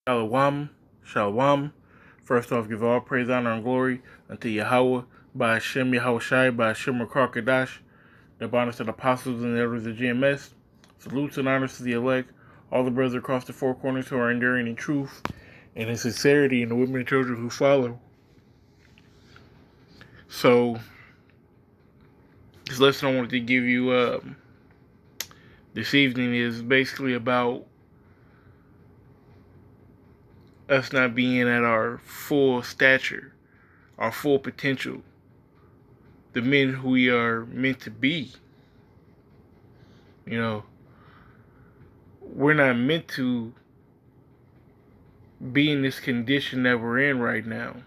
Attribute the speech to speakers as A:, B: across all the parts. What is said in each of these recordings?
A: Shalom, shalom. First off, give all praise, honor, and glory unto Yahweh, by Hashem Yahushai, by Hashem Kadash, the bonus of the apostles and the elders of GMS. Salutes and honors to the elect, all the brothers across the four corners who are enduring in truth and in sincerity, and the women and children who follow. So, this lesson I wanted to give you this evening is basically about us not being at our full stature, our full potential, the men who we are meant to be. You know, we're not meant to be in this condition that we're in right now.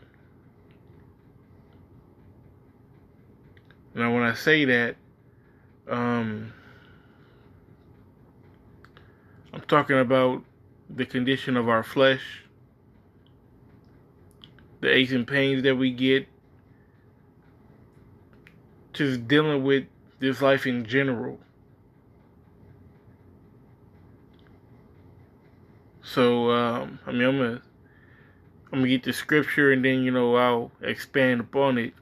A: Now, when I say that, I'm talking about the condition of our flesh, the aches and pains that we get, just dealing with this life in general. So, I'm gonna get the scripture and then, I'll expand upon it.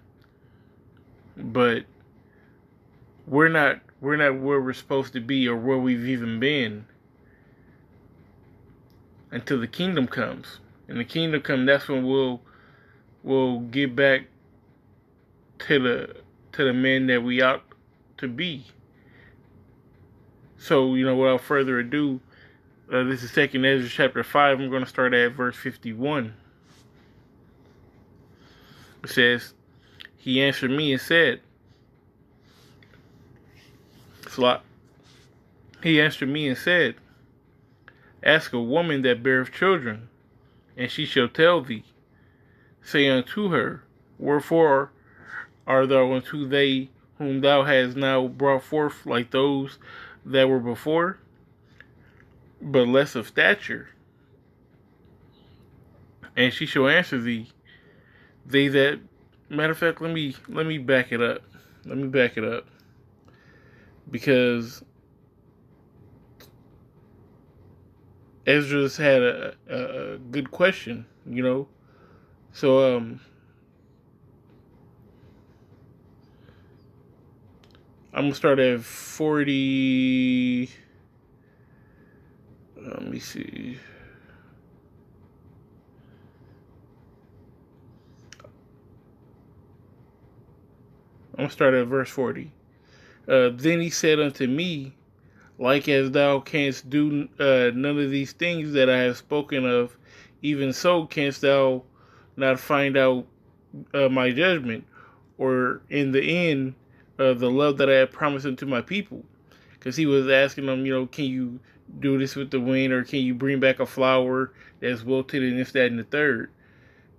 A: But we're not where we're supposed to be or where we've even been until the kingdom comes. And the kingdom comes, that's when we'll get back to the men that we ought to be. So, without further ado, this is 2nd Ezra chapter 5. I'm going to start at verse 51. It says, he answered me and said, ask a woman that beareth children, and she shall tell thee. Say unto her, wherefore art thou unto they whom thou hast now brought forth like those that were before, but less of stature? And she shall answer thee, they that... Matter of fact, let me back it up. Because Ezra's had a good question, So, I'm going to start at 40... Let me see. I'm going to start at verse 40. Then he said unto me, like as thou canst do none of these things that I have spoken of, even so canst thou not find out my judgment, or in the end, the love that I have promised unto my people. Because he was asking them, can you do this with the wind, or can you bring back a flower that's wilted, and this, that, and the third?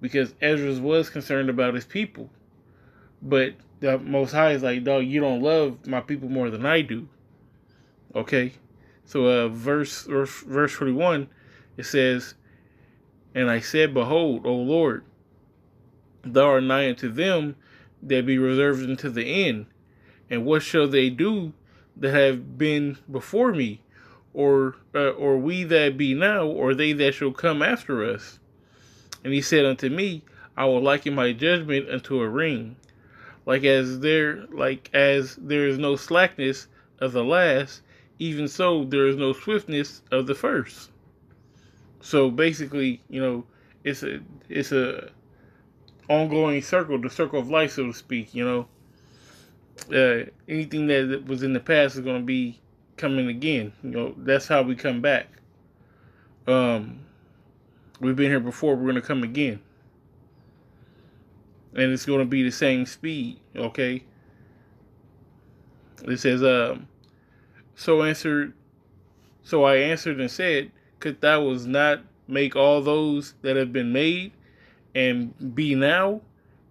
A: Because Ezra was concerned about his people. But the Most High is like, dog, you don't love my people more than I do. Okay? So verse 41, it says, and I said, behold, O Lord, thou art nigh unto them that be reserved unto the end. And what shall they do that have been before me? Or we that be now, or they that shall come after us? And he said unto me, I will liken my judgment unto a ring. Like as there is no slackness of the last, even so there is no swiftness of the first. So basically, it's a ongoing circle, the circle of life, so to speak. Anything that was in the past is going to be coming again. That's how we come back. We've been here before, we're going to come again. And it's going to be the same speed, okay? It says, so I answered and said, could thou was not make all those that have been made and be now,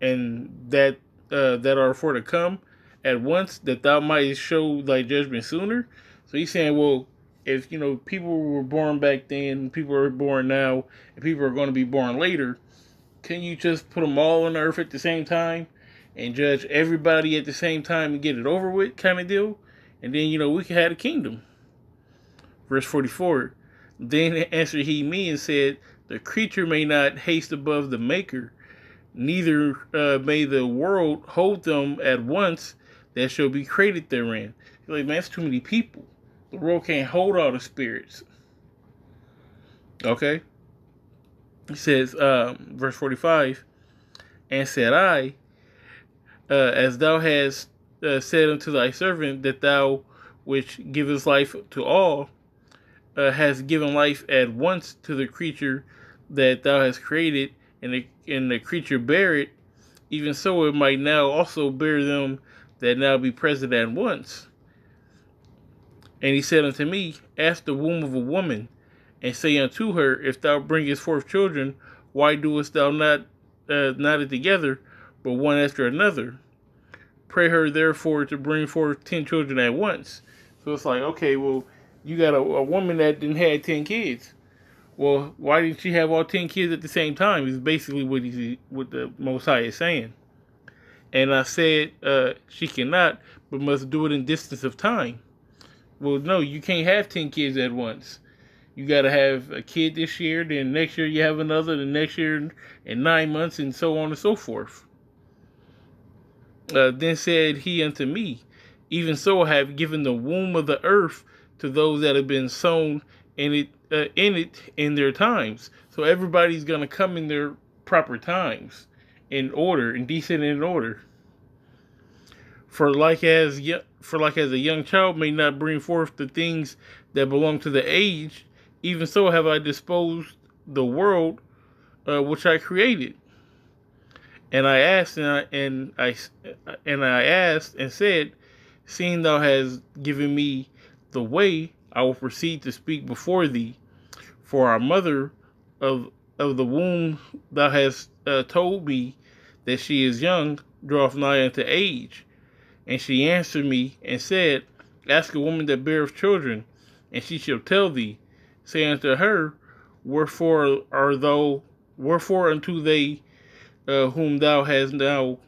A: and that are for to come at once, that thou mightest show thy judgment sooner? So he's saying, well, if, people were born back then, people are born now, and people are going to be born later, can you just put them all on earth at the same time and judge everybody at the same time and get it over with, kind of deal? And then, we can have a kingdom. Verse 44, then answered he me and said, the creature may not haste above the maker, neither may the world hold them at once that shall be created therein. You're like, man, that's too many people. The world can't hold all the spirits. Okay? He says, verse 45, and said I, as thou hast said unto thy servant, that thou which givest life to all, hast given life at once to the creature that thou hast created, and the creature bear it, even so it might now also bear them that now be present at once. And he said unto me, ask the womb of a woman, and say unto her, if thou bringest forth children, why doest thou not it together, but one after another? Pray her therefore to bring forth 10 children at once. So it's like, okay, well, you got a woman that didn't have 10 kids. Well, why didn't she have all 10 kids at the same time? Is basically what the Most High is saying. And I said, she cannot, but must do it in distance of time. Well, no, you can't have 10 kids at once. You got to have a kid this year, then next year you have another, the next year in 9 months, and so on and so forth. Then said he unto me, even so I have given the womb of the earth to those that have been sown in it in their times. So everybody's going to come in their proper times, in order, in decent and in order. For like as a young child may not bring forth the things that belong to the age, even so have I disposed the world which I created. And I asked and I asked and said, seeing thou hast given me the way, I will proceed to speak before thee. For our mother of the womb thou hast told me that she is young, draweth nigh unto age. And she answered me and said, ask a woman that beareth children, and she shall tell thee. Say unto her, wherefore unto they whom thou hast now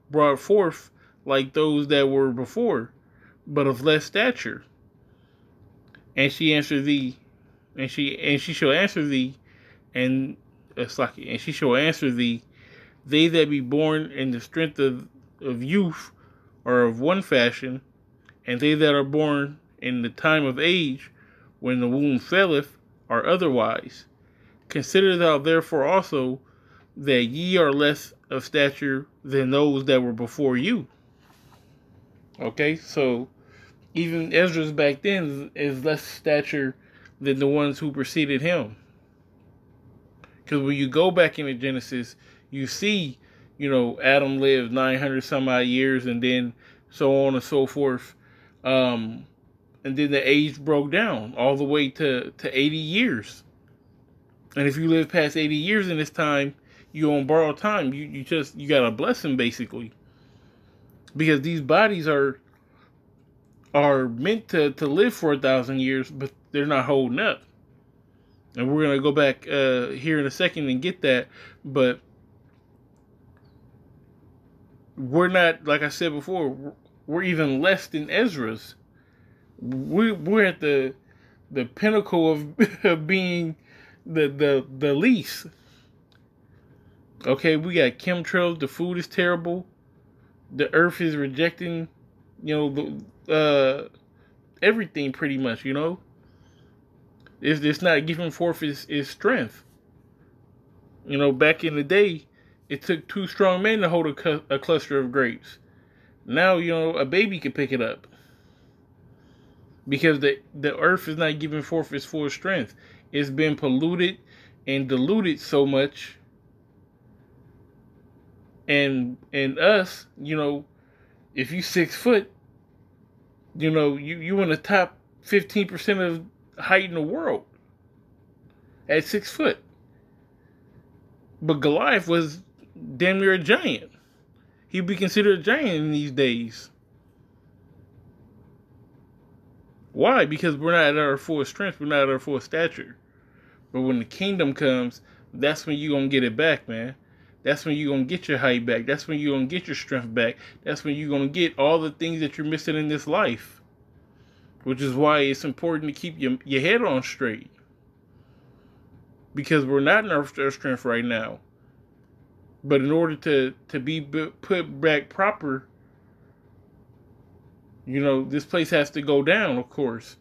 A: brought forth like those that were before, but of less stature? And she answered thee, and she shall answer thee, and she shall answer thee, they that be born in the strength of youth are of one fashion, and they that are born in the time of age, when the womb faileth, are otherwise. Consider thou therefore also that ye are less of stature than those that were before you. Okay, so even Ezra's back then is less stature than the ones who preceded him. Because when you go back into Genesis, you see, Adam lived 900 some odd years, and then so on and so forth. And then the age broke down all the way to 80 years. And if you live past 80 years in this time, you on borrowed time. You got a blessing, basically. Because these bodies are meant to live for 1,000 years, but they're not holding up. And we're going to go back here in a second and get that. But we're not, like I said before, we're even less than Ezra's. We're at the pinnacle of being the least. Okay, we got chemtrails. The food is terrible. The earth is rejecting, everything pretty much. It's not giving forth its strength. Back in the day, it took 2 strong men to hold a cluster of grapes. Now, a baby can pick it up. Because the earth is not giving forth its full strength. It's been polluted and diluted so much. And us, if you 6 foot, you in the top 15% of height in the world at 6 foot. But Goliath was damn near a giant. He'd be considered a giant in these days. Why? Because we're not at our full strength. We're not at our full stature. But when the kingdom comes, that's when you're going to get it back, man. That's when you're going to get your height back. That's when you're going to get your strength back. That's when you're going to get all the things that you're missing in this life. Which is why it's important to keep your head on straight. because we're not in our strength right now. But in order to be put back proper, this place has to go down, of course,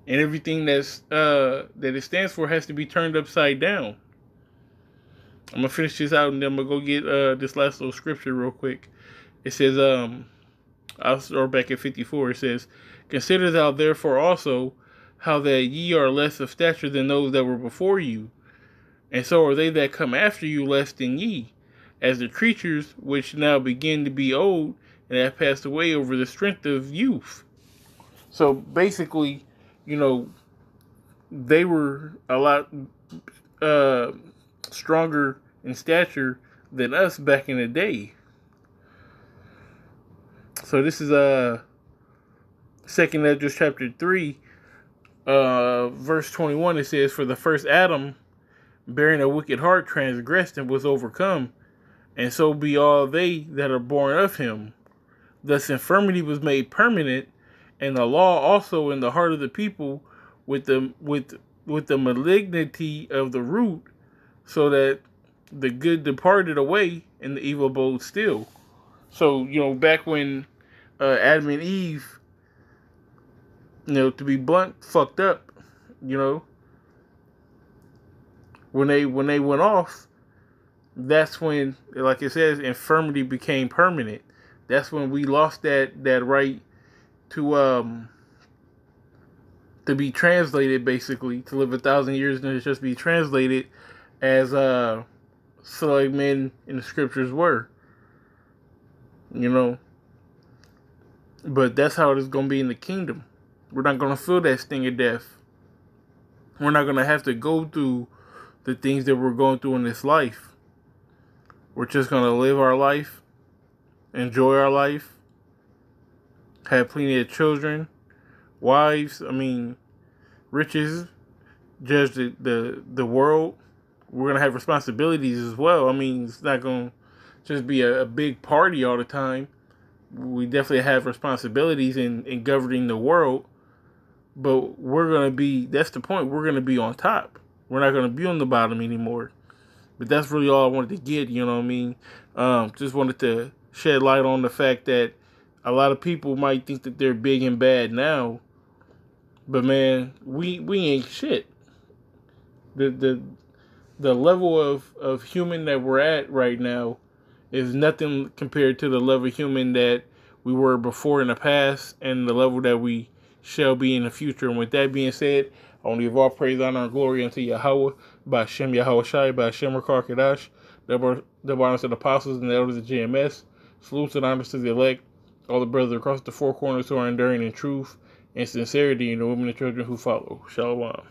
A: and everything that it stands for has to be turned upside down. I'm gonna finish this out, and then I'm gonna go get this last little scripture real quick. It says, I'll start back at 54. It says, "Consider thou therefore also how that ye are less of stature than those that were before you, and so are they that come after you less than ye, as the creatures which now begin to be old and have passed away over the strength of youth." So basically, they were a lot stronger in stature than us back in the day. So this is 2nd Ezra chapter 3, verse 21. It says, "For the first Adam, bearing a wicked heart, transgressed and was overcome, and so be all they that are born of him. Thus infirmity was made permanent, and the law also in the heart of the people with the malignity of the root, so that the good departed away and the evil abode still." So, back when Adam and Eve, to be blunt, fucked up, when they went off, that's when, like it says, infirmity became permanent. That's when we lost that right to be translated, basically, to live 1,000 years and just be translated as select men in the scriptures were. But that's how it is going to be in the kingdom. We're not going to feel that sting of death. We're not going to have to go through the things that we're going through in this life. We're just going to live our life, enjoy our life, have plenty of children, wives, riches, judge the world. We're going to have responsibilities as well. It's not going to just be a big party all the time. We definitely have responsibilities in governing the world, but that's the point, we're going to be on top. We're not going to be on the bottom anymore. But that's really all I wanted to get, just wanted to shed light on the fact that a lot of people might think that they're big and bad now, but man, we ain't shit. The level of human that we're at right now is nothing compared to the level of human that we were before in the past and the level that we shall be in the future. And with that being said, I want to give all praise, honor, and glory unto Yahweh, by Shem Yahweh Shai, by Shem Rakar Kadash, the honors to the apostles and the elders of GMS. Salutes and honors to the elect, all the brothers across the four corners who are enduring in truth and sincerity, and the women and children who follow. Shalom.